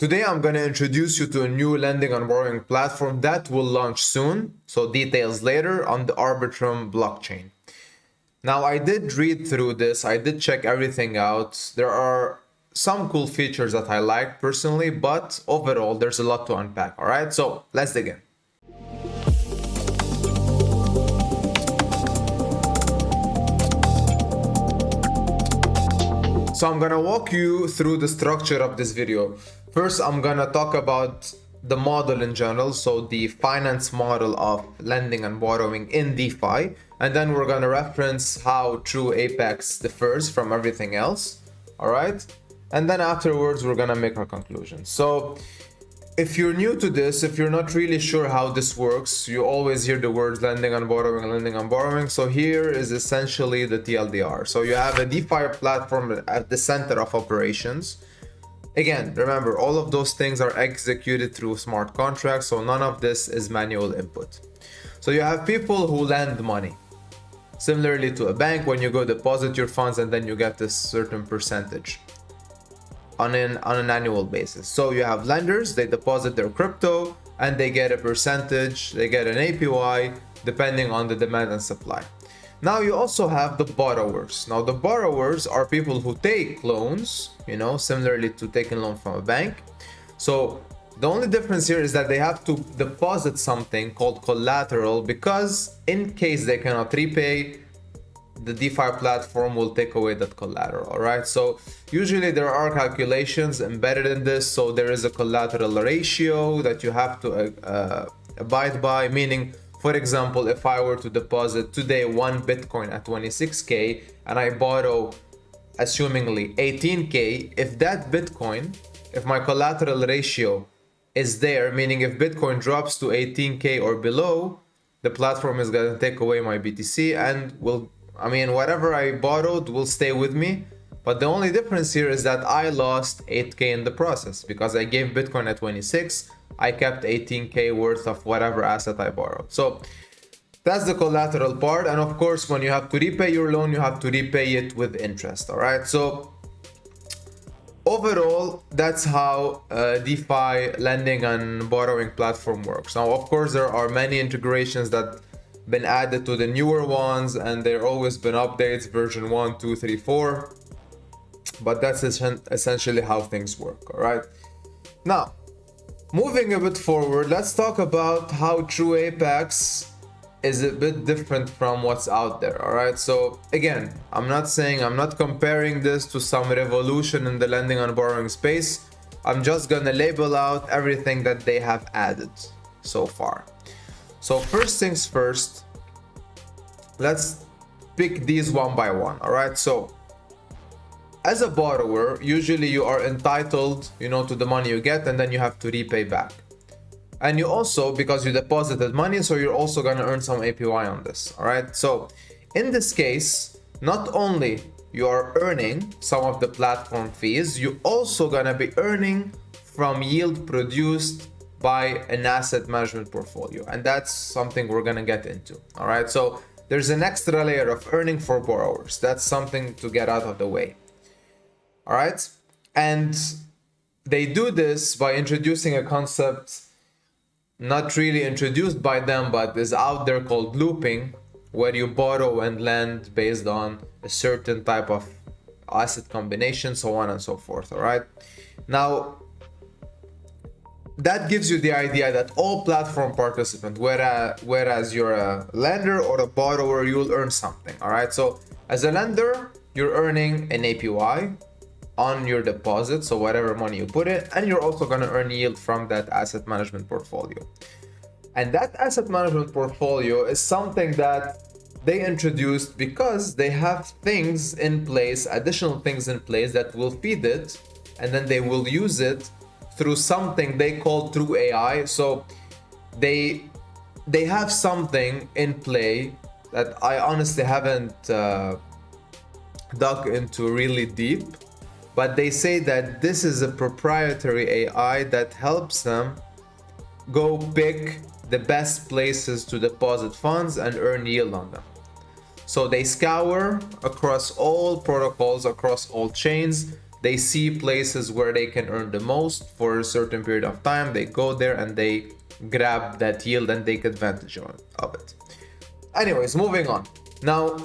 Today, I'm going to introduce you to a new lending and borrowing platform that will launch soon. So details later on the Arbitrum blockchain. Now, I did read through this. I did check everything out. There are some cool features that I like personally, but overall, there's a lot to unpack. All right, so let's dig in. So I'm gonna walk you through the structure of this video. First, I'm gonna talk about the model in general, so the finance model of lending and borrowing in DeFi, and then we're gonna reference how TrueAPEX differs from everything else, all right? And then afterwards, we're gonna make our conclusion. So if you're new to this, if you're not really sure how this works, you always hear the words lending and borrowing, lending and borrowing. So here is essentially the TLDR. So you have a DeFi platform at the center of operations. Again, remember, all of those things are executed through smart contracts, so none of this is manual input. So you have people who lend money. Similarly to a bank, when you go deposit your funds and then you get this certain percentage on an annual basis. So you have lenders, they deposit their crypto and they get a percentage, they get an APY depending on the demand and supply. Now you also have the borrowers. Now the borrowers are people who take loans, similarly to taking a loan from a bank. So the only difference here is that they have to deposit something called collateral, because in case they cannot repay, the DeFi platform will take away that collateral, all right? So usually there are calculations embedded in this. So there is a collateral ratio that you have to abide by, meaning, for example, if I were to deposit today 1 Bitcoin at 26K and I borrow assumingly 18K, if my collateral ratio is there, meaning if Bitcoin drops to 18K or below, the platform is going to take away my BTC and whatever I borrowed will stay with me. But the only difference here is that I lost 8K in the process because I gave Bitcoin at 26. I kept 18K worth of whatever asset I borrowed. So that's the collateral part. And of course, when you have to repay your loan, you have to repay it with interest. All right. So overall, that's how DeFi lending and borrowing platform works. Now, of course, there are many integrations that been added to the newer ones, and there always been updates, version 1, 2, 3, 4. But that's essentially how things work. All right. Now, moving a bit forward, let's talk about how TrueAPEX is a bit different from what's out there. All right. So again, I'm not comparing this to some revolution in the lending and borrowing space. I'm just gonna label out everything that they have added so far. So first things first, let's pick these one by one. All right. So as a borrower, usually you are entitled, to the money you get, and then you have to repay back. And you also, because you deposited money, so you're also going to earn some APY on this. All right. So in this case, not only you are earning some of the platform fees, you also going to be earning from yield produced by an asset management portfolio. And that's something we're going to get into. All right. So there's an extra layer of earning for borrowers. That's something to get out of the way. All right. And they do this by introducing a concept not really introduced by them, but is out there, called looping, where you borrow and lend based on a certain type of asset combination, so on and so forth. All right. Now, that gives you the idea that all platform participants, whereas you're a lender or a borrower, you'll earn something. All right. So as a lender, you're earning an APY on your deposit, so whatever money you put in, and you're also going to earn yield from that asset management portfolio. And that asset management portfolio is something that they introduced because they have things in place, additional things in place that will feed it, and then they will use it through something they call TrueAI. So they have something in play that I honestly haven't dug into really deep, but they say that this is a proprietary AI that helps them go pick the best places to deposit funds and earn yield on them. So they scour across all protocols, across all chains, They see places where they can earn the most for a certain period of time. They go there and they grab that yield and take advantage of it. Anyways, moving on. Now,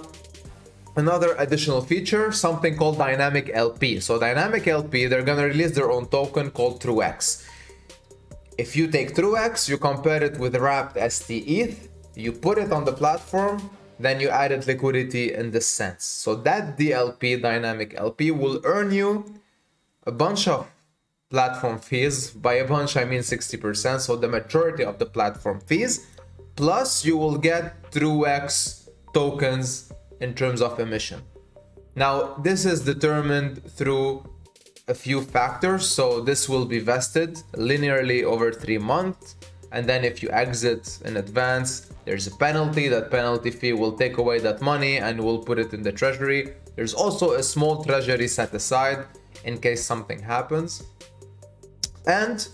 another additional feature, something called dynamic LP. So dynamic LP, they're gonna release their own token called TrueX. If you take TrueX, you compare it with wrapped ST-ETH, you put it on the platform, then you added liquidity in this sense. So that DLP, dynamic LP, will earn you a bunch of platform fees. By a bunch, I mean 60%. So the majority of the platform fees, plus you will get TrueX tokens in terms of emission. Now, this is determined through a few factors. So this will be vested linearly over 3 months. And then if you exit in advance, there's a penalty. That penalty fee will take away that money and will put it in the treasury. There's also a small treasury set aside in case something happens. And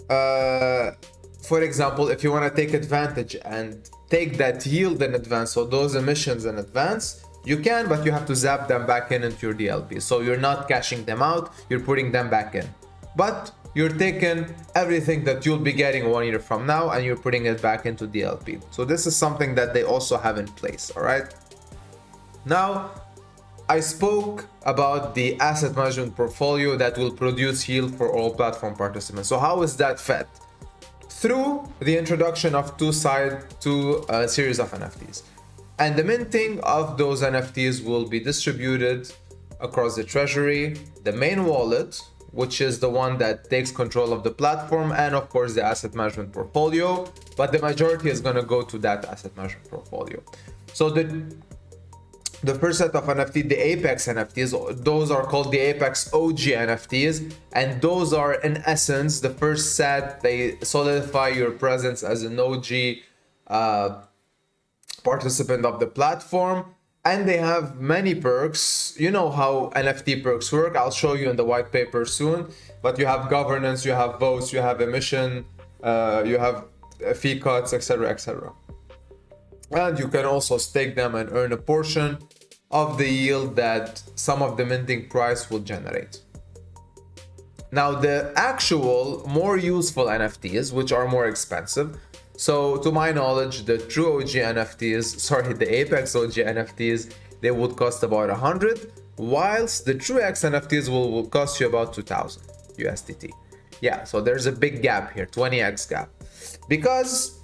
for example, if you want to take advantage and take that yield in advance, so those emissions in advance, you can, but you have to zap them back into your DLP. So you're not cashing them out, you're putting them back in. But you're taking everything that you'll be getting 1 year from now and you're putting it back into DLP. So this is something that they also have in place, all right? Now, I spoke about the asset management portfolio that will produce yield for all platform participants. So how is that fed? Through the introduction of two series of NFTs. And the minting of those NFTs will be distributed across the treasury, the main wallet, which is the one that takes control of the platform, and of course the asset management portfolio, but the majority is going to go to that asset management portfolio. So the first set of NFT, the Apex NFTs, those are called the Apex OG NFTs, and those are in essence the first set. They solidify your presence as an OG participant of the platform, and they have many perks. You know how NFT perks work. I'll show you in the white paper soon, but you have governance, you have votes, you have emission, you have fee cuts, etc, etc. And you can also stake them and earn a portion of the yield that some of the minting price will generate. Now, the actual more useful NFTs, which are more expensive, so to my knowledge, the true OG NFTs, the Apex OG NFTs, they would cost about 100, whilst the TrueX NFTs will cost you about 2000 USDT. Yeah, so there's a big gap here, 20x gap. Because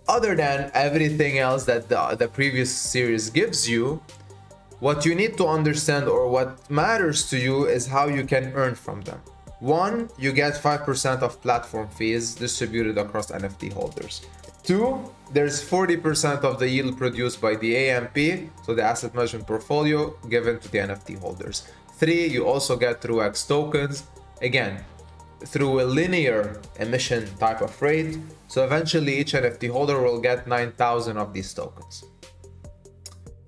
other than everything else that the previous series gives you, what you need to understand or what matters to you is how you can earn from them. One, you get 5% of platform fees distributed across NFT holders. Two, there's 40% of the yield produced by the AMP, so the asset management portfolio, given to the NFT holders. Three, you also get TrueX tokens, again, through a linear emission type of rate. So eventually each NFT holder will get 9,000 of these tokens.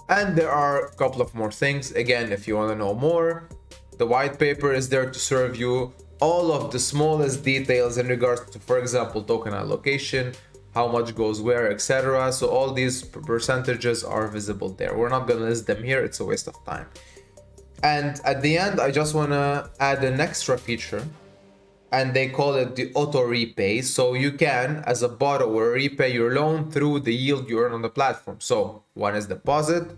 And there are a couple of more things. Again, if you want to know more, the white paper is there to serve you all of the smallest details in regards to, for example, token allocation, how much goes where, etc. So all these percentages are visible there. We're not going to list them here. It's a waste of time. And at the end, I just want to add an extra feature, and they call it the auto repay. So you can, as a borrower, repay your loan through the yield you earn on the platform. So one is deposit.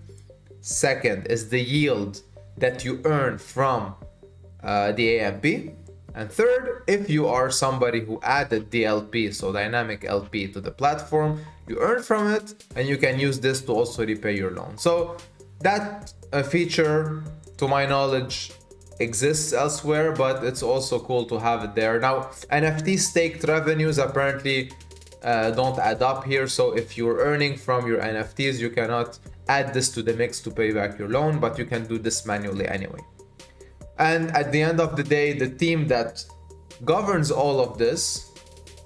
Second is the yield that you earn from the AMP. And third, if you are somebody who added DLP, so dynamic LP, to the platform, you earn from it and you can use this to also repay your loan. So that feature, to my knowledge, exists elsewhere, but it's also cool to have it there. Now, NFT staked revenues apparently don't add up here. So if you're earning from your NFTs, you cannot add this to the mix to pay back your loan, but you can do this manually anyway. And at the end of the day, the team that governs all of this,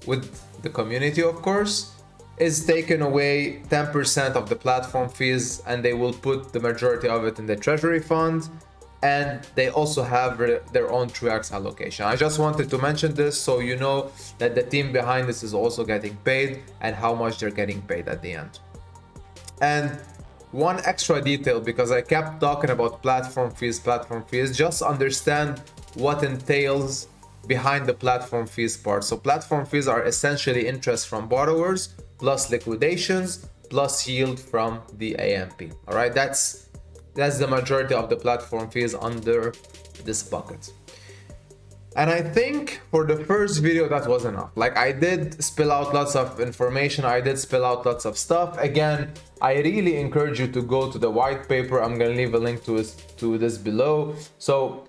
with the community, of course, is taking away 10% of the platform fees, and they will put the majority of it in the treasury fund. And they also have their own TrueX allocation. I just wanted to mention this so you know that the team behind this is also getting paid and how much they're getting paid at the end. And one extra detail, because I kept talking about platform fees, just understand what entails behind the platform fees part. So platform fees are essentially interest from borrowers plus liquidations plus yield from the AMP. All right, that's the majority of the platform fees under this bucket. And I think for the first video that was enough. Like, I did spill out lots of information, I did spill out lots of stuff. Again, I really encourage you to go to the white paper. I'm gonna leave a link to this below. So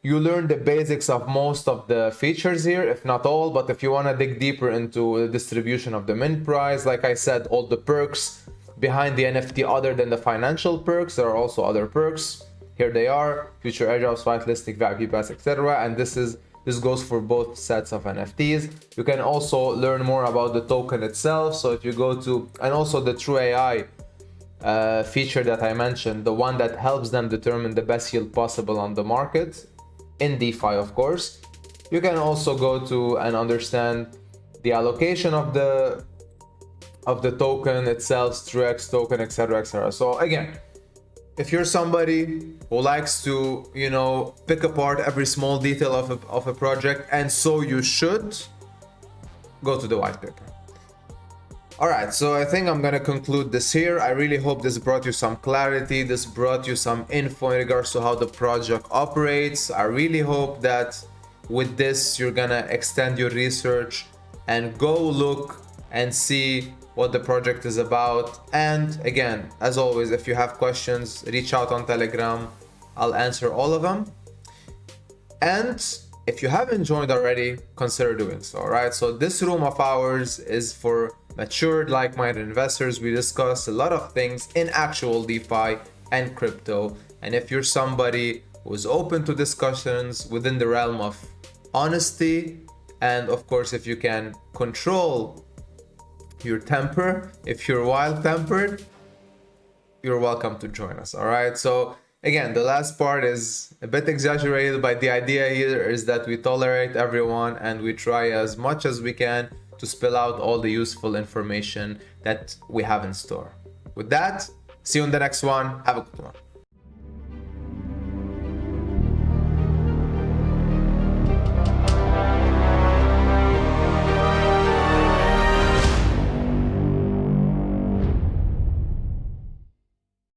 you learn the basics of most of the features here, if not all. But if you want to dig deeper into the distribution of the mint price, like I said, all the perks behind the NFT other than the financial perks, there are also other perks. Here they are: future airdrops, whitelisting, VIP pass, etc. And this goes for both sets of NFTs. You can also learn more about the token itself. So if you go to, and also the TrueAI feature that I mentioned, the one that helps them determine the best yield possible on the market in DeFi, of course. You can also go to and understand the allocation of the token itself, TrueX token, etc., etc. So again, if you're somebody who likes to, you know, pick apart every small detail of a project, and so you should, go to the white paper. All right, so I think I'm gonna conclude this here. I really hope this brought you some clarity. This brought you some info in regards to how the project operates. I really hope that with this, you're gonna extend your research and go look and see what the project is about. And again, as always, if you have questions, reach out on Telegram. I'll answer all of them. And if you haven't joined already, consider doing so. All right, so this room of ours is for matured, like-minded investors. We discuss a lot of things in actual DeFi and crypto. And if you're somebody who is open to discussions within the realm of honesty, and of course, if you can control your temper, if you're wild-tempered, you're welcome to join us. All right, so again, the last part is a bit exaggerated, but the idea here is that we tolerate everyone and we try as much as we can to spill out all the useful information that we have in store. With that, see you in the next one. Have a good one.